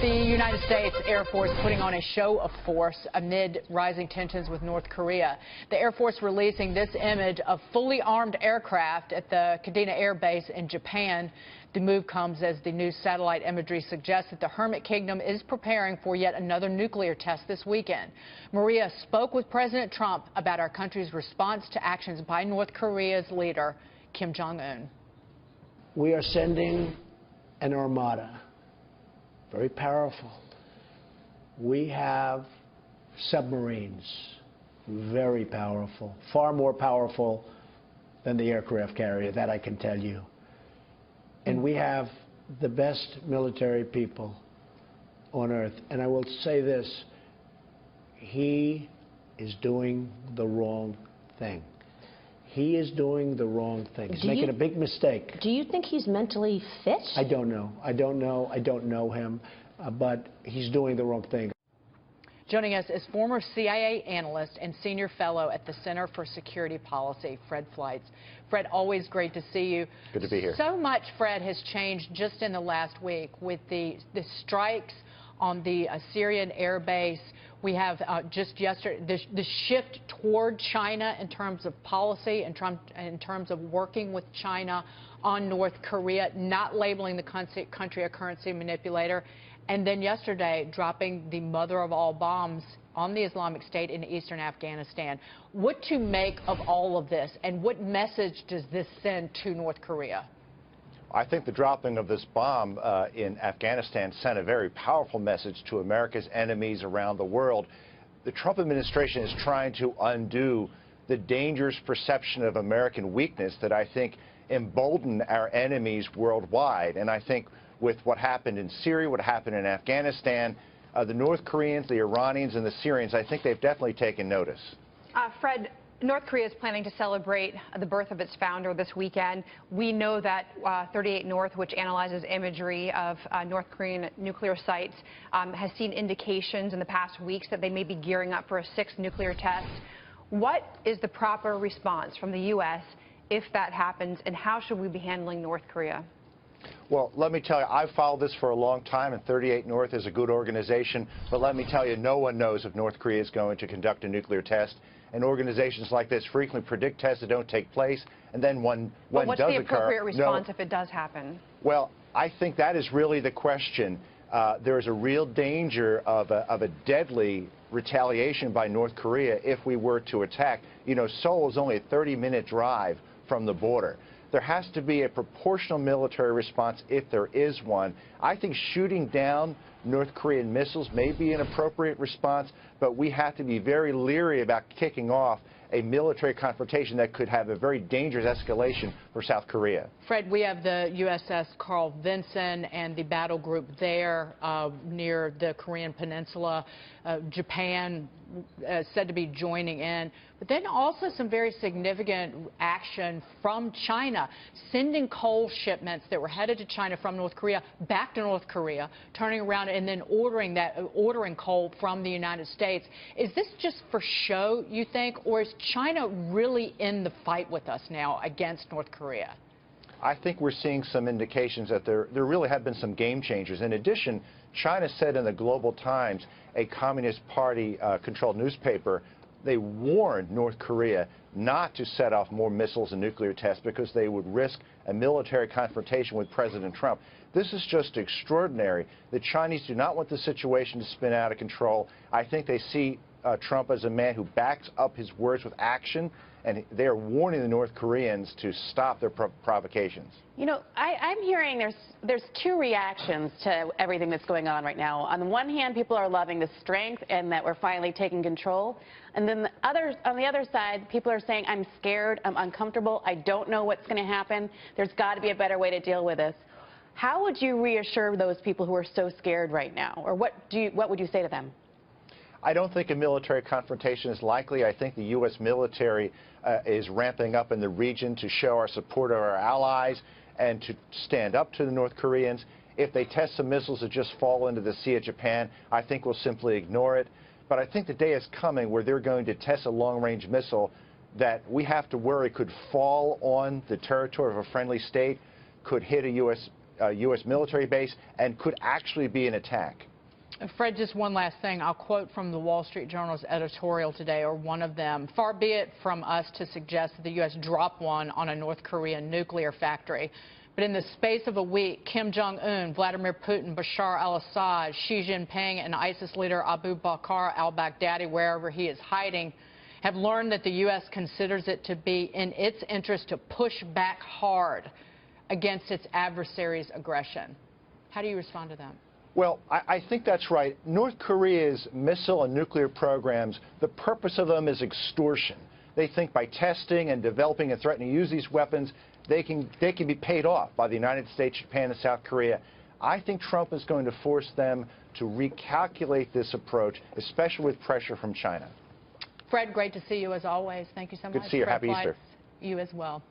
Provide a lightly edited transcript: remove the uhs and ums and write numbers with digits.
The United States Air Force putting on a show of force amid rising tensions with North Korea. The Air Force releasing this image of fully armed aircraft at the Kadena Air Base in Japan. The move comes as the new satellite imagery suggests that the Hermit Kingdom is preparing for yet another nuclear test this weekend. Maria spoke with President Trump about our country's response to actions by North Korea's leader, Kim Jong-un. We are sending an armada. Very powerful. We have submarines, very powerful, far more powerful than the aircraft carrier, that I can tell you. And we have the best military people on earth. And I will say this, he is doing the wrong thing. He is doing the wrong thing. He's making a big mistake. Do you think he's mentally fit? I don't know. I don't know him, but he's doing the wrong thing. Joining us is former CIA analyst and senior fellow at the Center for Security Policy, Fred Fleitz. Fred, always great to see you. Good to be here. So much, Fred, has changed just in the last week with the strikes on the Syrian air base. We have just yesterday the shift toward China in terms of policy, in terms of working with China on North Korea, not labeling the country a currency manipulator. And then yesterday, dropping the mother of all bombs on the Islamic State in eastern Afghanistan. What to make of all of this, and what message does this send to North Korea? I think the dropping of this bomb in Afghanistan sent a very powerful message to America's enemies around the world. The Trump administration is trying to undo the dangerous perception of American weakness that I think emboldened our enemies worldwide. And I think with what happened in Syria, what happened in Afghanistan, the North Koreans, the Iranians, and the Syrians, I think they've definitely taken notice. Fred, North Korea is planning to celebrate the birth of its founder this weekend. We know that 38 North, which analyzes imagery of North Korean nuclear sites, has seen indications in the past weeks that they may be gearing up for a sixth nuclear test. What is the proper response from the U.S. if that happens, and how should we be handling North Korea? Well, let me tell you, I've followed this for a long time, and 38 North is a good organization. But let me tell you, no one knows if North Korea is going to conduct a nuclear test. And organizations like this frequently predict tests that don't take place, and then when one does occur. What's the appropriate response if it does happen? Well, I think that is really the question. There is a real danger of a deadly retaliation by North Korea if we were to attack. You know, Seoul is only a 30-minute drive from the border. There has to be a proportional military response if there is one. I think shooting down North Korean missiles may be an appropriate response, but we have to be very leery about kicking off a military confrontation that could have a very dangerous escalation for South Korea. Fred, we have the USS Carl Vinson and the battle group there near the Korean Peninsula. Japan said to be joining in, but then also some very significant action from China, sending coal shipments that were headed to China from North Korea back to North Korea, turning around and then ordering coal from the United States. Is this just for show, you think, or is China really in the fight with us now against North Korea? I think we're seeing some indications that there really have been some game changers. In addition, China said in the Global Times, a Communist Party-controlled newspaper, they warned North Korea not to set off more missiles and nuclear tests because they would risk a military confrontation with President Trump. This is just extraordinary. The Chinese do not want the situation to spin out of control. I think they see Trump as a man who backs up his words with action, and they are warning the North Koreans to stop their provocations. You know, I'm hearing there's two reactions to everything that's going on right now. On the one hand, people are loving the strength and that we're finally taking control. And then on the other side, people are saying, I'm scared, I'm uncomfortable, I don't know what's going to happen. There's got to be a better way to deal with this. How would you reassure those people who are so scared right now? Or what would you say to them? I don't think a military confrontation is likely. I think the U.S. military is ramping up in the region to show our support of our allies and to stand up to the North Koreans. If they test some missiles that just fall into the Sea of Japan, I think we'll simply ignore it. But I think the day is coming where they're going to test a long-range missile that we have to worry could fall on the territory of a friendly state, could hit a U.S. military base, and could actually be an attack. Fred, just one last thing. I'll quote from the Wall Street Journal's editorial today, or one of them. Far be it from us to suggest that the U.S. drop one on a North Korean nuclear factory. But in the space of a week, Kim Jong-un, Vladimir Putin, Bashar al-Assad, Xi Jinping, and ISIS leader Abu Bakr al-Baghdadi, wherever he is hiding, have learned that the U.S. considers it to be in its interest to push back hard against its adversaries' aggression. How do you respond to that? Well, I think that's right. North Korea's missile and nuclear programs, the purpose of them is extortion. They think by testing and developing and threatening to use these weapons, they can be paid off by the United States, Japan, and South Korea. I think Trump is going to force them to recalculate this approach, especially with pressure from China. Fred, great to see you as always. Thank you so much. Good to see you. Happy Easter. You as well.